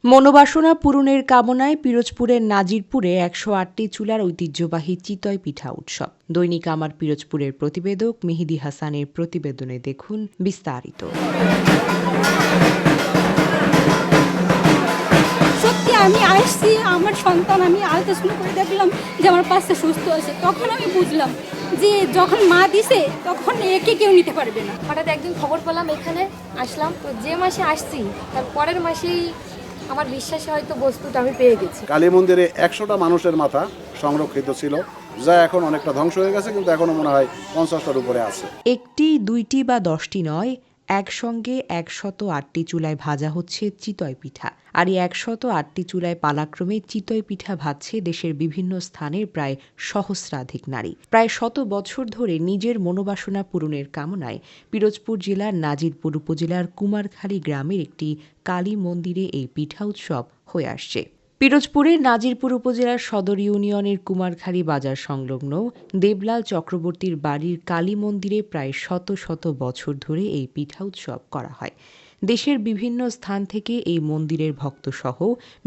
মনোবাসনা পূরণের কামনায় পিরোজপুরের নাজিরপুরে ১০৮টি চুলার ঐতিহ্যবাহী চিতই পিঠা উৎসব। দৈনিক আমার পিরোজপুরের প্রতিবেদক মেহেদী হাসানের প্রতিবেদনে দেখুন বিস্তারিত। সত্যি আমি আসছি, আমার সন্তান আমি আল্ট্রাসাউন্ড করে দেখলাম যে আমার পাশে সুস্থ আছে। তখন আমি বুঝলাম যে যখন মা দিছে তখন একে কেউ নিতে পারবে না। হঠাৎ একদিন খবর পেলাম, এখানে আসলাম, তো যে মাসে আসছি তার পরের মাসেই আমার বিশ্বাসে হয়তো বস্তুটা আমি পেয়ে গেছি। কালী মন্দিরে ১০০টা মানুষের মাথা সংরক্ষিত ছিল, যা এখন অনেকটা ধ্বংস হয়ে গেছে, কিন্তু এখনো মনে হয় ৫০টার উপরে আছে। একটি, দুইটি বা ১০টি নয়, একসঙ্গে ১০৮টি চুলায় ভাজা হচ্ছে চিতই পিঠা। আর এই ১০৮টি চুলায় পালাক্রমে চিতই পিঠা ভাজছে দেশের বিভিন্ন স্থানের প্রায় সহস্রাধিক নারী। প্রায় ১০০ বছর ধরে নিজের মনোবাসনা পূরণের কামনায় পিরোজপুর জেলার নাজিরপুর উপজেলার কুমারখালী গ্রামের একটি কালী মন্দিরে এই পিঠা উৎসব হয়ে আসছে। পিরোজপুরের নাজিরপুর উপজেলার সদর ইউনিয়নের কুমারখালী বাজার সংলগ্ন দেবলাল চক্রবর্তীর বাড়ির কালী মন্দিরে প্রায় শত শত বছর ধরে এই পিঠা উৎসব করা হয়। দেশের বিভিন্ন স্থান থেকে এই মন্দিরের ভক্তসহ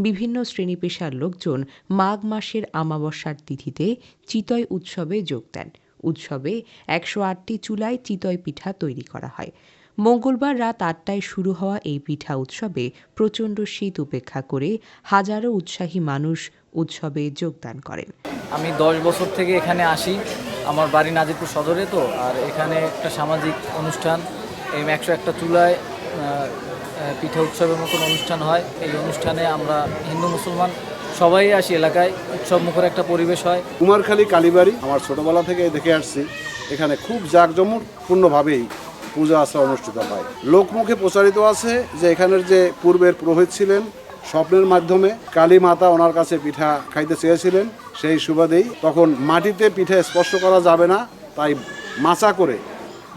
বিভিন্ন শ্রেণী পেশার লোকজন মাঘ মাসের আমাবস্যার তিথিতে চিতই উৎসবে যোগ দেন। উৎসবে ১০৮টি চুলায় চিতই পিঠা তৈরি করা হয়। মঙ্গলবার রাত ৮টায় শুরু হওয়া এই পিঠা উৎসবে প্রচণ্ড শীত উপেক্ষা করে হাজারো উৎসাহী মানুষ উৎসবে যোগদান করেন। আমি ১০ বছর থেকে এখানে আসি। আমার বাড়ি নাজিরপুর সদরে, তো আর এখানে একটা সামাজিক অনুষ্ঠান, এই ১০১টা চুলায় পিঠা উৎসবের মতন অনুষ্ঠান হয়। এই অনুষ্ঠানে আমরা হিন্দু মুসলমান সবাই আসি, এলাকায় উৎসব মুখর একটা পরিবেশ হয়। কুমারখালী কালীবাড়ি আমার ছোটবেলা থেকে দেখে আসছি, এখানে খুব জাঁকজমকপূর্ণভাবেই পূজা আচার অনুষ্ঠিত হয়। লোকমুখে প্রচারিত আছে যে এখানের যে পূর্বের পুরোহিত ছিলেন, স্বপ্নের মাধ্যমে কালী মাতা ওনার কাছে পিঠা খাইতে চেয়েছিলেন। সেই সুবাদেই তখন মাটিতে পিঠা স্পর্শ করা যাবে না, তাই মাচা করে,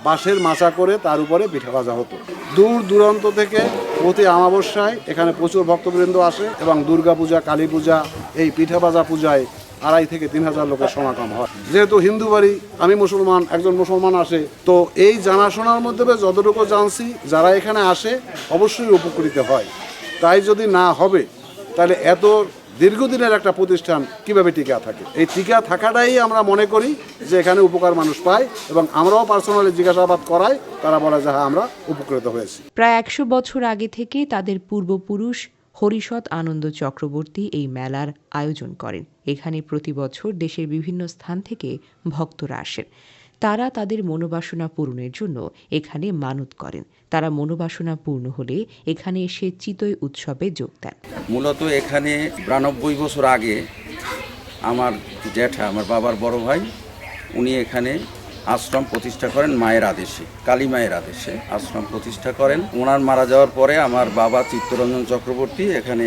বাঁশের মাচা করে তার উপরে পিঠা ভাজা হতো। দূর দূরান্ত থেকে প্রতি অমাবস্যায় এখানে প্রচুর ভক্তবৃন্দ আসে এবং দুর্গা পূজা, কালী পূজা, এই পিঠা ভাজা পূজায় ২,৫০০ থেকে ৩,০০০ লোকের সমাগম হয়। যেহেতু হিন্দু বাড়ি, আমি মুসলমান, একজন মুসলমান আসে, তো এই জানাশোনার মধ্যে যতটুকু জানছি, যারা এখানে আসে অবশ্যই উপকৃত হয়। তাই যদি না হবে তাহলে এত দীর্ঘদিনের একটা প্রতিষ্ঠান কিভাবে টিকা থাকে? এই টিকা থাকাটাই আমরা মনে করি যে এখানে উপকার মানুষ পায়, এবং আমরাও পার্সোনালি জিজ্ঞাসাবাদ করাই, তারা বলে যে হ্যাঁ, আমরা উপকৃত হয়েছি। প্রায় ১০০ বছর আগে থেকে তাদের পূর্বপুরুষ হরিষদ আনন্দ চক্রবর্তী এই মেলার আয়োজন করেন। এখানে প্রতি বছর দেশের বিভিন্ন স্থান থেকে ভক্তরা আসেন। তারা তাদের মনোবাসনা পূরণের জন্য এখানে মানত করেন। তারা মনোবাসনা পূর্ণ হলে এখানে এসে চিতই উৎসবে যোগ দেন। মূলত এখানে ৯২ বছর আগে আমার জ্যাঠা, আমার বাবার বড় ভাই, উনি এখানে আশ্রম প্রতিষ্ঠা করেন মায়ের আদেশে, কালী মায়ের আদেশে আশ্রম প্রতিষ্ঠা করেন। ওনার মারা যাওয়ার পরে আমার বাবা চিত্তরঞ্জন চক্রবর্তী এখানে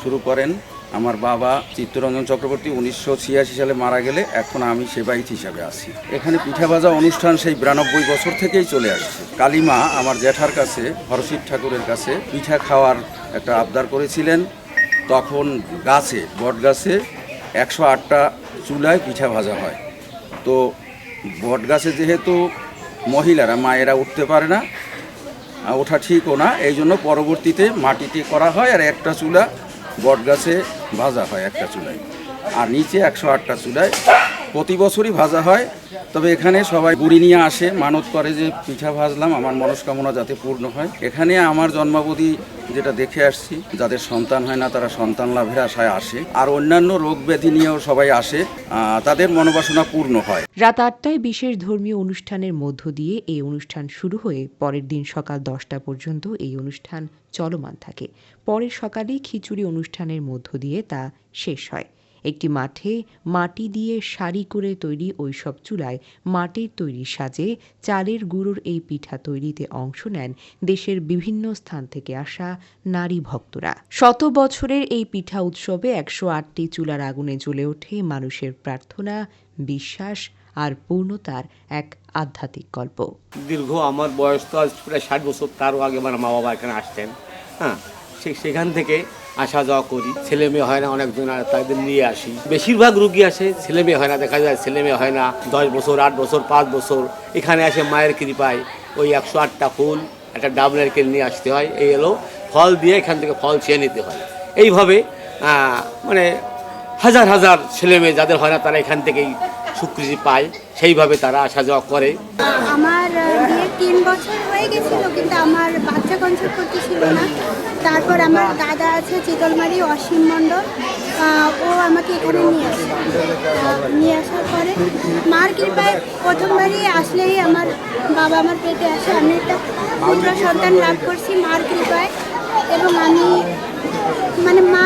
শুরু করেন। আমার বাবা চিত্তরঞ্জন চক্রবর্তী ১৯৮৬ সালে মারা গেলে এখন আমি সেবায়িত হিসাবে আছি। এখানে পিঠা ভাজা অনুষ্ঠান সেই ৯২ বছর থেকেই চলে আসছে। কালীমা আমার জ্যাঠার কাছে, হরশিব ঠাকুরের কাছে পিঠা খাওয়ার একটা আবদার করেছিলেন। তখন গাছে, বট গাছে ১০৮টা চুলায় পিঠা ভাজা হয়। তো বট গাছে যেহেতু মহিলারা, মায়েরা উঠতে পারে না, ওঠা ঠিকও না, এই জন্য পরবর্তীতে মাটিতে করা হয়, আর একটা চুলা বট গাছে ভাজা হয় একটা চুলায়, আর নিচে ১০৮টা চুলায় প্রতি বছরই ভাজা হয়। তবে এখানে সবাই বুড়ি নিয়ে আসে, মানত করে যে পিঠা ভাজলাম, আমার মনস্কামনা যাতে পূর্ণ হয়। এখানে আমার জন্মাবধি যেটা দেখে আসছি, যাদের সন্তান হয় না তারা সন্তান লাভের আশায় আসে, আর অন্যান্য রোগ ব্যাধি নিয়েও সবাই আসে, তাদের মনোবাসনা পূর্ণ হয়। রাত ৮টায় বিশেষ ধর্মীয় অনুষ্ঠানের মধ্য দিয়ে এই অনুষ্ঠান শুরু হয়ে পরের দিন সকাল ১০টা পর্যন্ত এই অনুষ্ঠান চলমান থাকে। পরের সকালে খিচুড়ি অনুষ্ঠানের মধ্য দিয়ে তা শেষ হয়। একটি মাঠে মাটি দিয়ে সারি করে তৈরি ওইসব চুলায় মাটির তৈরি সাজে চালের গুঁড়োর এই পিঠা তৈরিতে অংশ নেন দেশের বিভিন্ন স্থান থেকে আসা নারী ভক্তরা। ১০০ বছরের এই পিঠা উৎসবে ১০৮টি চুলার আগুনে জ্বলে ওঠে মানুষের প্রার্থনা, বিশ্বাস আর পূর্ণতার এক আধ্যাত্মিক গল্প। দীর্ঘ আমার বয়স তো আজ প্রায় ৬০ বছর, তারও আগে আমার মা বাবা এখানে আসতেন। হ্যাঁ, সেখান থেকে আসা যাওয়া করি। ছেলে মেয়ে হয় না, অনেকজন তাদের নিয়ে আসি। বেশিরভাগ রুগী আসে, ছেলে মেয়ে হয় না, দেখা যায় ছেলে মেয়ে হয় না, ১০ বছর, ৮ বছর, ৫ বছর এখানে আসে মায়ের কৃপায়। ওই ১০৮টা ফুল একটা ডাবলের কেল নিয়ে আসতে হয়, এই এলো ফল দিয়ে এখান থেকে ফল চেয়ে নিতে হয়। এইভাবে মানে হাজার হাজার ছেলেমেয়ে যাদের হয় না তারা এখান থেকেই স্বীকৃতি পায়, সেইভাবে তারা আসা যাওয়া করে। আমার বিয়ে 3 বছর হয়ে গেছিল, কিন্তু আমার বাচ্চা কনসেপ্ট করতে ছিল না। তারপর আমার দাদা আছে চিতলমারি, অসীম মণ্ডল, ও আমাকে এখানে নিয়ে আসার পরে মার কৃপায় প্রথমবারই আসলেই আমার বাবা আমার পেটে আসে। আমি একটা পুত্র সন্তান লাভ করছি মার কৃপায়, এবং আমি মানে মা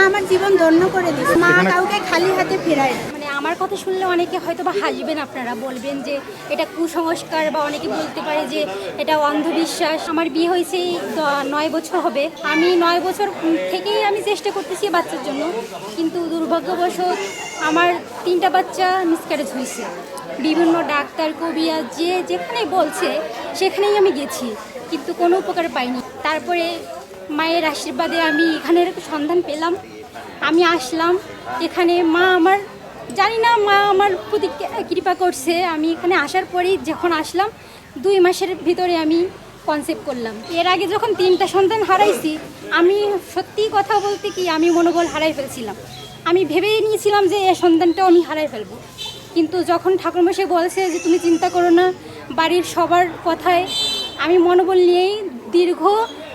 আমার জীবন ধন্য করে দিয়েছে। মা কাউকে খালি হাতে ফেরায় না। মানে আমার কথা শুনলে অনেকে হয়তো বা হাসবেন, আপনারা বলবেন যে এটা কুসংস্কার, বা অনেকে বলতে পারে যে এটা অন্ধবিশ্বাস। আমার বিয়ে হয়েছে 9 বছর হবে। আমি 9 বছর থেকেই আমি চেষ্টা করতেছি বাচ্চার জন্য, কিন্তু দুর্ভাগ্যবশত আমার 3টা বাচ্চা মিসক্যারেজ হয়েছে। বিভিন্ন ডাক্তার, কবিরা যে যেখানে বলছে সেখানেই আমি গেছি, কিন্তু কোনো উপকার পাইনি। তারপরে মায়ের আশীর্বাদে আমি এখানের সন্ধান পেলাম। আমি আসলাম এখানে, মা আমার জানি না মা আমার প্রতি কৃপা করছে। আমি এখানে আসার পরেই যখন আসলাম 2 মাসের ভিতরে আমি কনসেপ্ট করলাম। এর আগে যখন 3টা সন্তান হারাইছি, আমি সত্যি কথা বলতে কি আমি মনোবল হারাই ফেলছিলাম। আমি ভেবেই নিয়েছিলাম যে এই সন্তানটাও আমি হারাই ফেলবো, কিন্তু যখন ঠাকুরমশাই বলছে যে তুমি চিন্তা করো না, বাড়ির সবার কথায় আমি মনোবল নিয়েই দীর্ঘ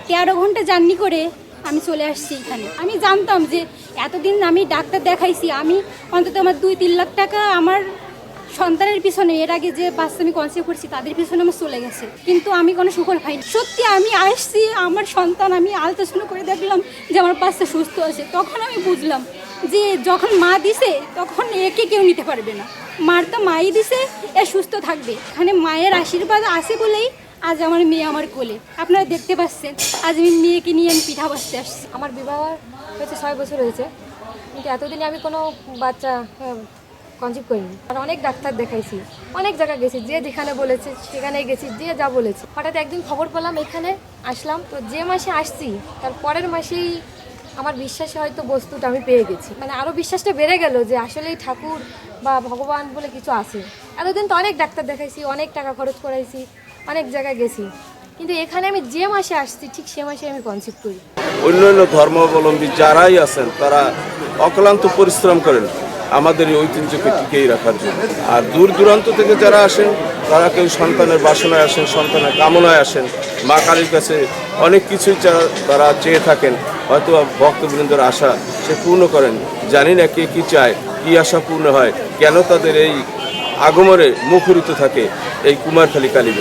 13 ঘন্টা জার্নি করে আমি চলে আসছি এখানে। আমি জানতাম যে এতদিন আমি ডাক্তার দেখাইছি, আমি অন্তত আমার 2-3 লাখ টাকা আমার সন্তানের পিছনে, এর আগে যে বাচ্চা আমি কনসেপ্ট করছি তাদের পিছনে আমার চলে গেছে, কিন্তু আমি কোনো সুফল পাইনি। সত্যি আমি আসছি, আমার সন্তান, আমি আলট্রাসাউন্ড করে দেখলাম যে আমার বাচ্চা সুস্থ আছে। তখন আমি বুঝলাম যে যখন মা দিছে তখন একে কেউ নিতে পারবে না। মার তো মাই দিছে, এ সুস্থ থাকবে। এখানে মায়ের আশীর্বাদ আছে বলেই আজ আমার মেয়ে আমার কোলে। আপনারা দেখতে পাচ্ছেন আজ আমি মেয়েকে নিয়ে আমি পিঠা বাঁচতে আসছি। আমার বিবাহ হয়েছে 6 বছর হয়েছে, কিন্তু এতদিনে আমি কোনো বাচ্চা কনসিভ করিনি। আর অনেক ডাক্তার দেখাইছি, অনেক জায়গায় গেছি, যে যেখানে বলেছে সেখানে গেছি, যে যা বলেছে। হঠাৎ একদিন খবর পেলাম, এখানে আসলাম। তো যে মাসে আসছি তার পরের মাসেই আমার বিশ্বাসে হয়তো বস্তুটা আমি পেয়ে গেছি। মানে আরও বিশ্বাসটা বেড়ে গেল যে আসলেই ঠাকুর বা ভগবান বলে কিছু আছে। এতদিন তো অনেক ডাক্তার দেখাইছি, অনেক টাকা খরচ করাইছি, অনেক জায়গায় গেছি, কিন্তু এখানে আমি যে মাসে আসছি ঠিক সে মাসে আমি কনসিভ করি। অন্যান্য ধর্মাবলম্বী যারাই আছেন তারা অক্লান্ত পরিশ্রম করেন আমাদের এই ঐতিহ্যকে টিকিয়ে রাখার জন্য। আর দূর দূরান্ত থেকে যারা আসেন তারা কেউ সন্তানের বাসনায় আসেন, সন্তানের কামনায় আসেন। মা কালীর কাছে অনেক কিছুই তারা চেয়ে থাকেন, হয়তো ভক্তবৃন্দর আশা সে পূর্ণ করেন। জানি না কে কী চায়, কী আশা পূর্ণ হয়, কেন তাদের এই আগমনে মুখরিত থাকে এই কুমারখালী কালী।